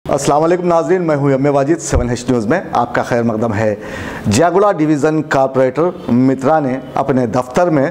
अस्सलाम वालेकुम नाज़रीन, मैं हूं एम वाजिद 7H न्यूज़ में आपका खैर मकदम है। जियागुड़ा डिवीज़न कॉरपोरेटर मित्रा ने अपने दफ्तर में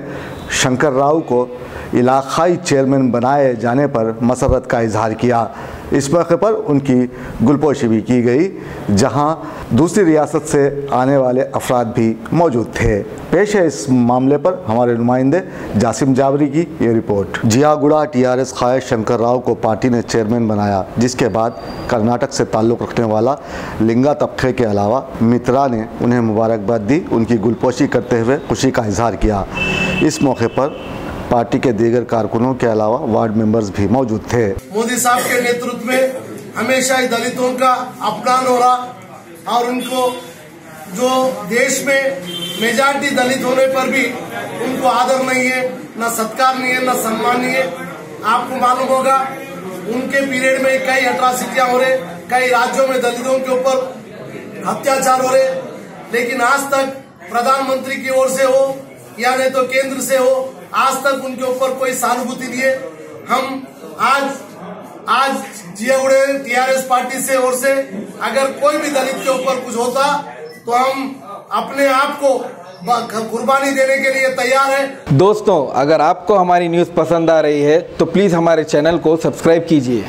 शंकर राव को इलाकाई चेयरमैन बनाए जाने पर मसरत का इजहार किया। इस मौके पर उनकी गुलपोशी भी की गई, जहां दूसरी रियासत से आने वाले अफराद भी मौजूद थे। पेश है इस मामले पर हमारे नुमाइंदे जासिम जावरी की ये रिपोर्ट। जियागुड़ा TRS क़ायद शंकर राव को पार्टी ने चेयरमैन बनाया, जिसके बाद कर्नाटक से ताल्लुक़ रखने वाला लिंगा तबके के अलावा मित्रा ने उन्हें मुबारकबाद दी। उनकी गुलपोशी करते हुए खुशी का इजहार किया। इस मौके पर पार्टी के दीगर कारकुनों के अलावा वार्ड मेंबर्स भी मौजूद थे। मोदी साहब के नेतृत्व में हमेशा ही दलितों का अपमान हो रहा और उनको जो देश में मेजॉरिटी दलित होने पर भी उनको आदर नहीं है, न सत्कार नहीं है, न सम्मान नहीं है। आपको मालूम होगा उनके पीरियड में कई अट्रॉसिटियां हो रहे, कई राज्यों में दलितों के ऊपर अत्याचार हो रहे, लेकिन आज तक प्रधानमंत्री की ओर से हो या नहीं तो केंद्र से हो, आज तक उनके ऊपर कोई सहानुभूति नहीं है। हम आज जियागुड़ा TRS पार्टी से ओर से अगर कोई भी दलित के ऊपर कुछ होता तो हम अपने आप को कुर्बानी देने के लिए तैयार है। दोस्तों, अगर आपको हमारी न्यूज़ पसंद आ रही है तो प्लीज़ हमारे चैनल को सब्सक्राइब कीजिए।